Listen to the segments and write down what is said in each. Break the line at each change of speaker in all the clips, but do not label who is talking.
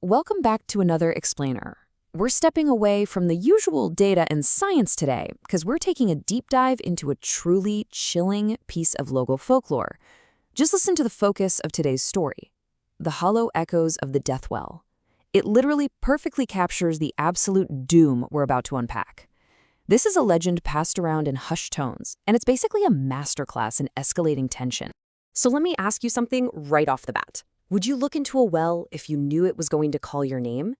Welcome back to another explainer. We're stepping away from the usual data and science today because we're taking a deep dive into a truly chilling piece of local folklore. Just listen to the focus of today's story, the hollow echoes of the death well. It literally perfectly captures the absolute doom we're about to unpack. This is a legend passed around in hushed tones, and it's basically a masterclass in escalating tension.
So let me ask you something right off the bat. Would you look into a well if you knew it was going to call your name?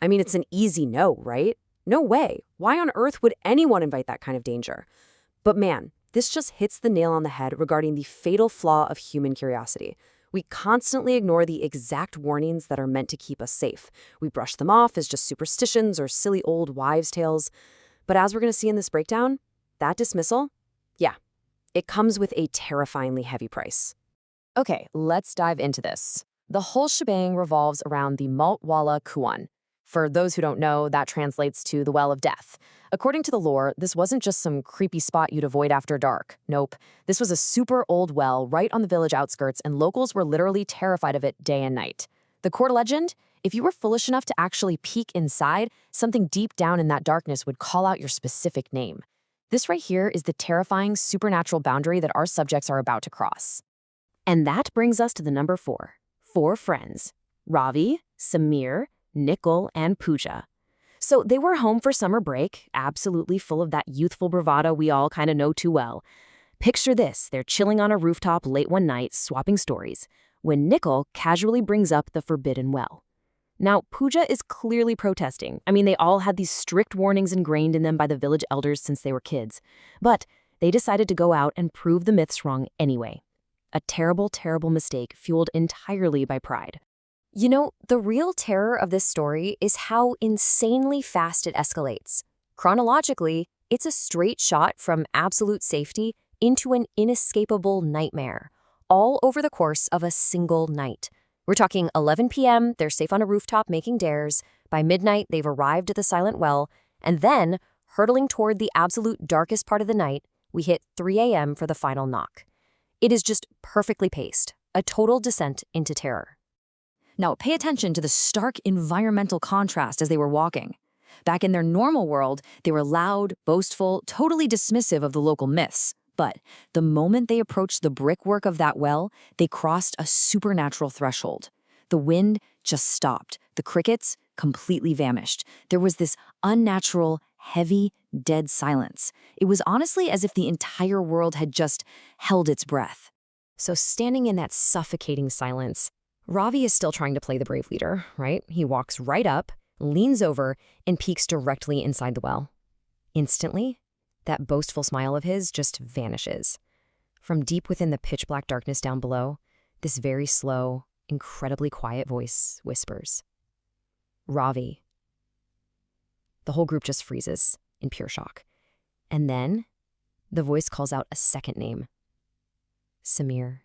I mean, it's an easy no, right? No way. Why on earth would anyone invite that kind of danger? But man, this just hits the nail on the head regarding the fatal flaw of human curiosity. We constantly ignore the exact warnings that are meant to keep us safe. We brush them off as just superstitions or silly old wives' tales. But as we're going to see in this breakdown, that dismissal, yeah, it comes with a terrifyingly heavy price.
Okay, let's dive into this. The whole shebang revolves around the Maltwala Kuan. For those who don't know, that translates to the Well of Death. According to the lore, this wasn't just some creepy spot you'd avoid after dark. Nope. This was a super old well right on the village outskirts, and locals were literally terrified of it day and night. The core legend? If you were foolish enough to actually peek inside, something deep down in that darkness would call out your specific name. This right here is the terrifying supernatural boundary that our subjects are about to cross. And that brings us to the number 4. 4 friends. Ravi, Samir, Nikol, and Pooja. So they were home for summer break, absolutely full of that youthful bravado we all kind of know too well. Picture this, they're chilling on a rooftop late one night, swapping stories, when Nikol casually brings up the forbidden well. Now, Pooja is clearly protesting. I mean, they all had these strict warnings ingrained in them by the village elders since they were kids. But they decided to go out and prove the myths wrong anyway. A terrible, terrible mistake fueled entirely by pride.
You know, the real terror of this story is how insanely fast it escalates. Chronologically, it's a straight shot from absolute safety into an inescapable nightmare, all over the course of a single night. We're talking 11 p.m., they're safe on a rooftop making dares. By midnight, they've arrived at the silent well. And then, hurtling toward the absolute darkest part of the night, we hit 3 a.m. for the final knock. It is just perfectly paced, a total descent into terror.
Now, pay attention to the stark environmental contrast as they were walking. Back in their normal world, they were loud, boastful, totally dismissive of the local myths. But the moment they approached the brickwork of that well, they crossed a supernatural threshold. The wind just stopped. The crickets completely vanished. There was this unnatural, heavy, dead silence. It was honestly as if the entire world had just held its breath.
So standing in that suffocating silence, Ravi is still trying to play the brave leader, right? He walks right up, leans over, and peeks directly inside the well. Instantly, that boastful smile of his just vanishes. From deep within the pitch-black darkness down below, this very slow, incredibly quiet voice whispers, "Ravi." The whole group just freezes in pure shock. And then, the voice calls out a second name, Samir.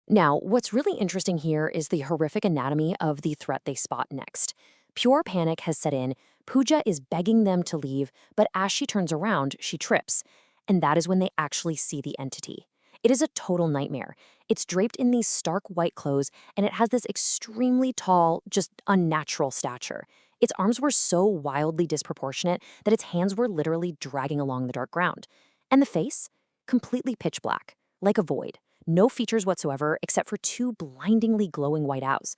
Now, what's really interesting here is the horrific anatomy of the threat they spot next. Pure panic has set in. Pooja is begging them to leave, but as she turns around, she trips. And that is when they actually see the entity. It is a total nightmare. It's draped in these stark white clothes, and it has this extremely tall, just unnatural stature. Its arms were so wildly disproportionate that its hands were literally dragging along the dark ground. And the face? Completely pitch black, like a void. No features whatsoever except for 2 blindingly glowing white eyes.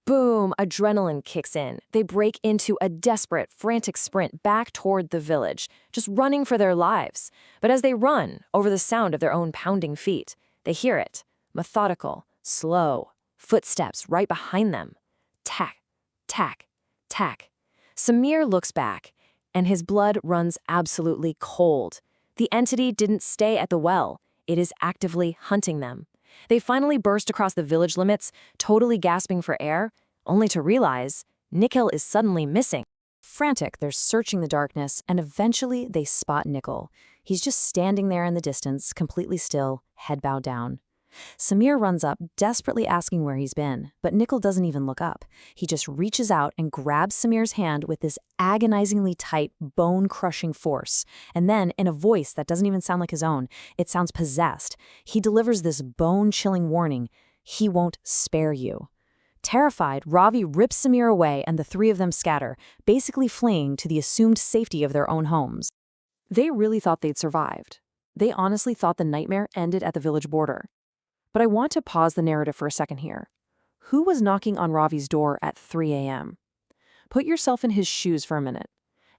Boom! Adrenaline kicks in. They break into a desperate, frantic sprint back toward the village, just running for their lives. But as they run, over the sound of their own pounding feet, they hear it. Methodical, slow, footsteps right behind them. Tack, tack, tack. Samir looks back, and his blood runs absolutely cold. The entity didn't stay at the well. It is actively hunting them. They finally burst across the village limits, totally gasping for air, only to realize Nikol is suddenly missing. Frantic, they're searching the darkness, and eventually they spot Nikol. He's just standing there in the distance, completely still, head bowed down. Samir runs up, desperately asking where he's been, but Nikol doesn't even look up. He just reaches out and grabs Samir's hand with this agonizingly tight, bone-crushing force. And then, in a voice that doesn't even sound like his own, it sounds possessed, he delivers this bone-chilling warning: "He won't spare you."
Terrified, Ravi rips Samir away and the three of them scatter, basically fleeing to the assumed safety of their own homes. They really thought they'd survived. They honestly thought the nightmare ended at the village border. But I want to pause the narrative for a second here. Who was knocking on Ravi's door at 3 a.m.? Put yourself in his shoes for a minute.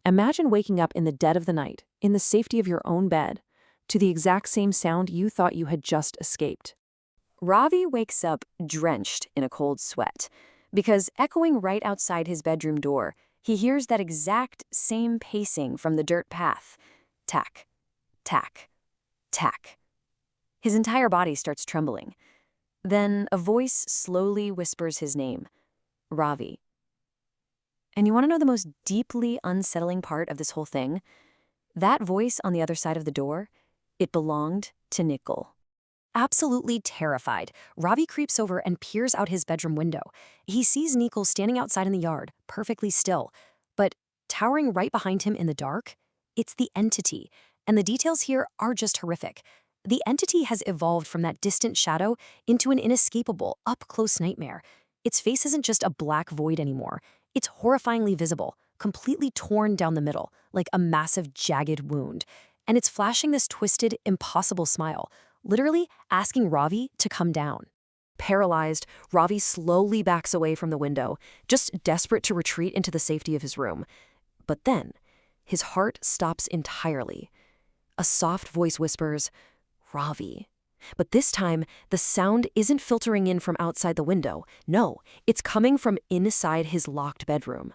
Imagine waking up in the dead of the night, in the safety of your own bed, to the exact same sound you thought you had just escaped.
Ravi wakes up drenched in a cold sweat, because echoing right outside his bedroom door, he hears that exact same pacing from the dirt path. Tack, tack, tack. His entire body starts trembling. Then a voice slowly whispers his name, Ravi. And you want to know the most deeply unsettling part of this whole thing? That voice on the other side of the door, it belonged to Nicole. Absolutely terrified, Ravi creeps over and peers out his bedroom window. He sees Nicole standing outside in the yard, perfectly still. But towering right behind him in the dark, it's the entity. And the details here are just horrific. The entity has evolved from that distant shadow into an inescapable, up-close nightmare. Its face isn't just a black void anymore. It's horrifyingly visible, completely torn down the middle, like a massive, jagged wound. And it's flashing this twisted, impossible smile, literally asking Ravi to come down. Paralyzed, Ravi slowly backs away from the window, just desperate to retreat into the safety of his room. But then, his heart stops entirely. A soft voice whispers, Ravi. But this time, the sound isn't filtering in from outside the window. No, it's coming from inside his locked bedroom.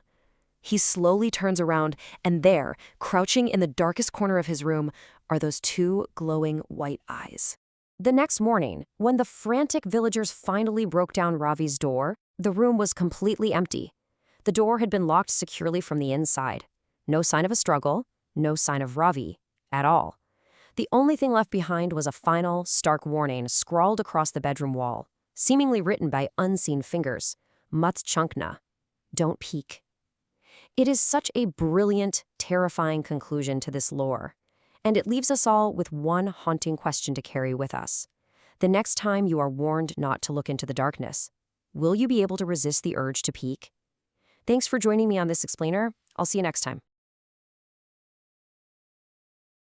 He slowly turns around, and there, crouching in the darkest corner of his room, are those two glowing white eyes. The next morning, when the frantic villagers finally broke down Ravi's door, the room was completely empty. The door had been locked securely from the inside. No sign of a struggle, no sign of Ravi at all. The only thing left behind was a final, stark warning scrawled across the bedroom wall, seemingly written by unseen fingers. Mat chunkna. Don't peek. It is such a brilliant, terrifying conclusion to this lore. And it leaves us all with one haunting question to carry with us. The next time you are warned not to look into the darkness, will you be able to resist the urge to peek? Thanks for joining me on this explainer. I'll see you next time.